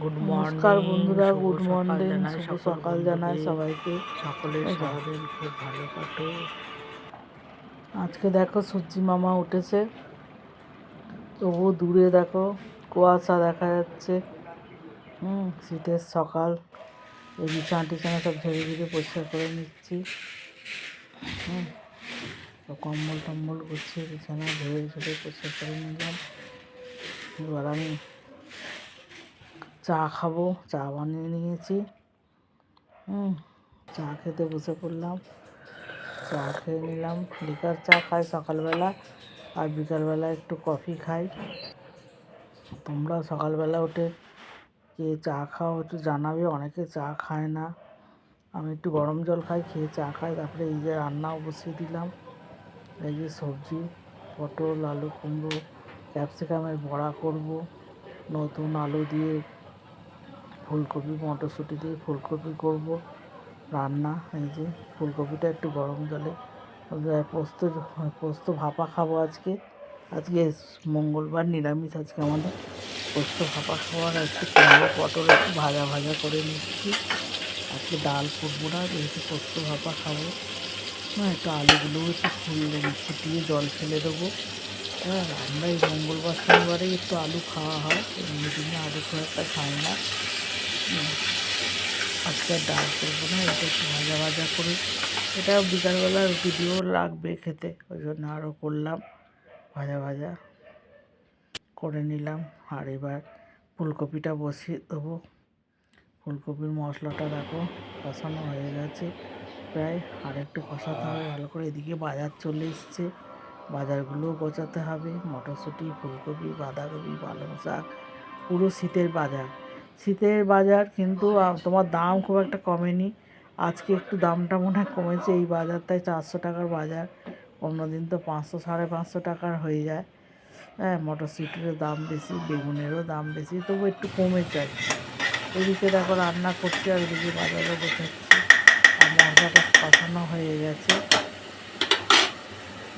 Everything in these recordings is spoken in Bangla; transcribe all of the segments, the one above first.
গুড নমস্কার মর্নিং, বন্ধুরা, শুভ গুড সকাল মর্নিং, জানাই শুভ সকল সকাল জানাই বন্ধুদের। সবাইকে। সকলের এই দেখো, সারাদিন খুব ভালো কাটুক। আজকে দেখো সূর্যি মামা উঠেছে, তবু দূরে দেখো কুয়াশা দেখা যাচ্ছে। শীতের সকাল। এই বিছানা টিছানা সব ঝেড়ে ঝেড়ে পরিষ্কার করে নিচ্ছি। তো কম্বল টম্বল গুছিয়ে বিছানা ঝেড়ে ঝেড়ে পরিষ্কার করে নিলাম। এবার আমি চা খাবো, চা বানিয়ে নিয়েছি। চা খেতে বসে পড়লাম। চা খেয়ে নিলাম, লিকার চা খাই সকালবেলা, আর বিকালবেলা একটু কফি খাই। তোমরা সকালবেলা উঠে কে চা খাও একটু জানাবে। অনেকে চা খায় না, আমি একটু গরম জল খাই, খেয়ে চা খাই। তারপরে এই যে রান্নাও বসিয়ে দিলাম। এই যে সবজি, পটল, আলু, কুমড়ো, ক্যাপসিকামের বড়া করব। নতুন আলু দিয়ে ফুলকপি, মটরশুঁটি দিয়ে ফুলকপি করব রান্না। এই যে ফুলকপিটা একটু গরম জলে পোস্ত পোস্ত ভাপা খাবো আজকে। আজকে মঙ্গলবার, নিরামিষ আজকে আমাদের। পোস্ত ভাপা খাওয়ার একটু কুমড়ো পটল একটু ভাজা ভাজা করে নিচ্ছি। আজকে ডাল করবো না, যেহেতু পোস্ত ভাপা খাবো। একটু আলুগুলো একটু ফুটিয়ে জল ফেলে দেবো। আমরা এই মঙ্গলবার শনিবারে একটু আলু খাওয়া হয়, এমনি দিনে আলু খুব একটা খাই না। আজকে আর ডাল করবো না, এটা একটু ভাজা ভাজা করে। এটা বিকালবেলা রুটি দিয়েও লাগবে খেতে, ওই জন্য আরও করলাম, ভাজা ভাজা করে নিলাম। আর এবার ফুলকপিটা বসিয়ে দেবো। ফুলকপির মশলাটা দেখো কষানো হয়ে গেছে প্রায়, আর একটু কষাতে হবে ভালো করে। এদিকে বাজার চলে এসছে, বাজারগুলোও গোছাতে হবে। মটরশুঁটি, ফুলকপি, বাঁধাকপি, পালং শাক, পুরো শীতের বাজার। শীতের বাজার, কিন্তু তোমার দাম খুব একটা কমেনি। আজকে একটু দামটা মনে হয় কমেছে এই বাজারটায়। 400 টাকার বাজার, অন্যদিন তো 500 550 টাকার হয়ে যায়। মটরশুঁটিরও দাম বেশি, বেগুনেরও দাম বেশি, তবু একটু কমেছে আর কি। এদিকে দেখো রান্না করছি, আর এদিকে বাজারও গোছাচ্ছি। আর মশলাটা কষানো হয়ে গেছে।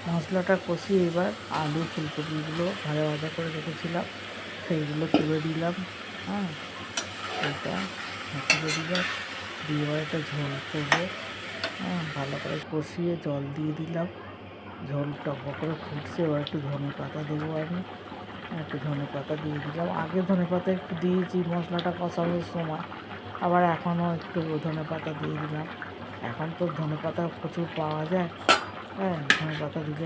মশলাটা কষিয়ে এবার আলু ফুলকপিগুলো ভাজা ভাজা করে রেখেছিলাম, সেইগুলো তুলে দিলাম। এটা তুলে দিলাম, দিয়ে এবার একটা ঝোল করবো। ভালো করে কষিয়ে জল দিয়ে দিলাম। ঝোল টক করে ফুটছে, এবার একটু ধনে পাতা দেবো আমি। একটু ধনে পাতা দিয়ে দিলাম। আগে ধনে পাতা একটু দিয়েছি মশলাটা কষানোর সময়, আবার এখনও একটু ধনে পাতা দিয়ে দিলাম। এখন তো ধনে পাতা প্রচুর পাওয়া যায়। ধনে পাতা দিলে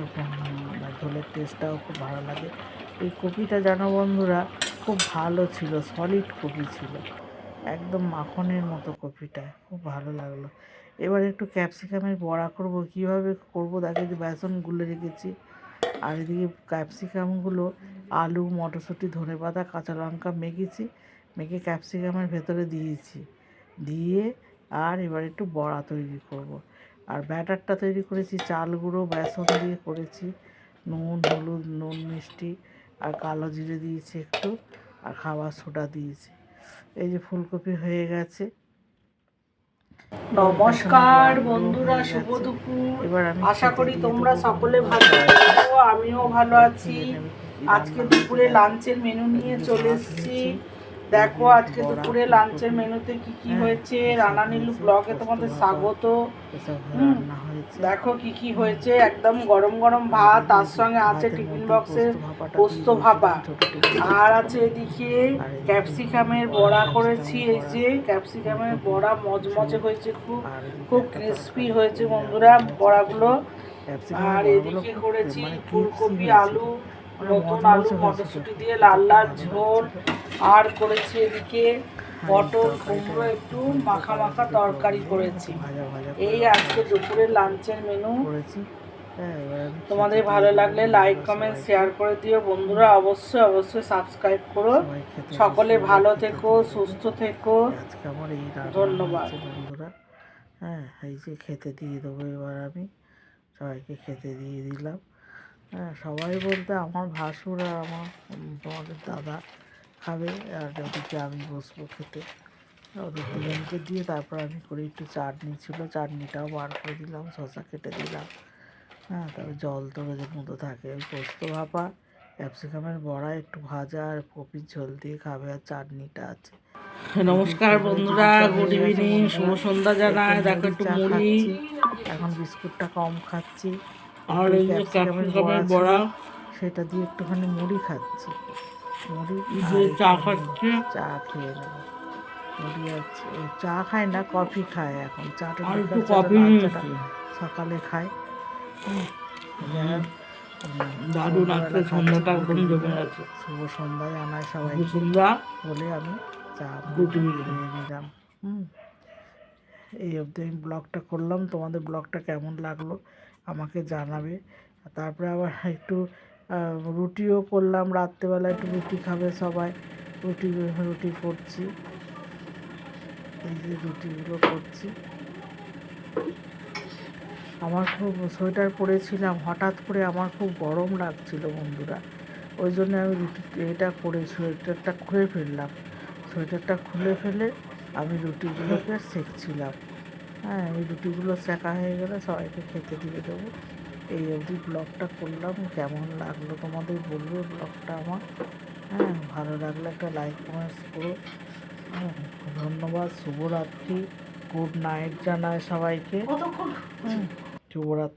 ঝোলের টেস্টটাও খুব ভালো লাগে। এই কপিটা জানো বন্ধুরা, খুব ভালো ছিল, সলিড কপি ছিল, একদম মাখনের মতো কপিটা, খুব ভালো লাগলো। এবার একটু ক্যাপসিকামের বড়া করব। কীভাবে করব দেখে, যে বেসন গুলে রেখেছি, আর এদিকে ক্যাপসিকামগুলো আলু, মটরশুঁটি, ধনেপাতা, কাঁচা লঙ্কা মেখেছি, মেখে ক্যাপসিকামের ভেতরে দিয়েছি, দিয়ে আর এবার একটু বড়া তৈরি করব। আর ব্যাটারটা তৈরি করেছি চাল গুঁড়ো বেসন দিয়ে করেছি, নুন, হলুদ, নুন, মিষ্টি আর কালো জিরে দিয়েছি একটু, আর খাবার সোডা দিয়েছি। এই যে ফুলকপি হয়ে গেছে। নমস্কার বন্ধুরা, শুভ দুপুর। এবার আমি আশা করি তোমরা সকলে ভালো আছো, আমিও ভালো আছি। আজকে দুপুরে লাঞ্চের মেনু নিয়ে চলে এসেছি। দেখো আজকে দুপুরে লাঞ্চের মেনুতে কি কি হয়েছে। রানা নীলু ব্লগে তোমাদের স্বাগত। দেখো কি কি হয়েছে। একদম গরম গরম ভাত, তার সঙ্গে আছে টিফিন বক্সে পোস্ত ভাপা, আর আছে এদিকে ক্যাপসিকামের বড়া করেছি। এই যে ক্যাপসিকামের বড়া মজমজে হয়েছে, খুব খুব ক্রিস্পি হয়েছে বন্ধুরা বড়াগুলো। আর এদিকে করেছি ফুলকপি, আলু, নতুন আলু মটরশুঁটি দিয়ে লাল লাল ঝোল, আর করেছি এদিকে পটল কুমড়ো একটু মাখা মাখা তরকারি করেছি। এই আজকে দুপুরের লাঞ্চের মেনু। তোমাদের ভালো লাগলে লাইক কমেন্ট শেয়ার করে দিও বন্ধুরা। অবশ্যই অবশ্যই সাবস্ক্রাইব করো। সকলে ভালো থেকো, সুস্থ থেকো। আজকে আমার এই ধন্যবাদ বন্ধুরা। এই যে খেতে দিয়ে দেবো এবার আমি সবাইকে, খেতে দিয়ে দিলাম। সবাই বলতে আমার ভাসুর আর আমার তোমাদের দাদা খাবে, আর ওদিকে আমি বসবো খেতে। ওদের দুজনকে দিয়ে তারপর আমি করে একটু চাটনি ছিল, চাটনিটাও বার করে দিলাম, শসা কেটে দিলাম। তারপর জল তো ওদের মতো থাকে। ওই পোস্ত ভাপা, ক্যাপসিকামের বড়া একটু ভাজা, আর কপির ঝোল দিয়ে খাবে, আর চাটনিটা আছে। নমস্কার বন্ধুরা, গুড ইভিনিং, শুভ সন্ধ্যা জানায়। দেখো একটু মুড়ি এখন বিস্কুটটা কম খাচ্ছি, আর এই যে ক্যাপসিকামের বড়া, সেটা দিয়ে একটুখানি মুড়ি খাচ্ছি। মুড়ি দিয়ে চা খাচ্ছে। চা খেয়ে নেবো। মুড়ি আছে, চা খায় না, কফি খায় এখন। চাটা আর একটু কফি নিয়েছি। সকালে খায়। দারুণ আজকে সন্ধ্যাটা একদম জমে আছে। শুভ সন্ধ্যা জানাই সবাই সন্ধ্যা বলে আমি চা খেয়ে নিলাম। এই অবধি আমি ব্লগটা করলাম। তোমাদের ব্লগটা কেমন লাগলো আমাকে জানাবে। তারপরে আবার একটু রুটিও করলাম, রাত্রেবেলা একটু রুটি খাবে সবাই। রুটি করছি, এই যে রুটিগুলো করছি। আমার খুব সোয়েটার পরেছিলাম, হঠাৎ করে আমার খুব গরম লাগছিল বন্ধুরা, ওই জন্য আমি সোয়েটারটা খুলে ফেললাম। সোয়েটারটা খুলে ফেলে আমি রুটিগুলোকে সেঁকছিলাম। হ্যাঁ, এই রুটিগুলো সেঁকা হয়ে গেলে সবাইকে খেতে দিয়ে দেবো। এই অবধি ব্লগটা করলাম। কেমন লাগলো তোমাদের বলবে ব্লগটা আমার। হ্যাঁ, ভালো লাগলে একটা লাইক কমেন্টস করো। হ্যাঁ, ধন্যবাদ। শুভরাত্রি, গুড নাইট জানায় সবাইকে। শুভরাত্রি।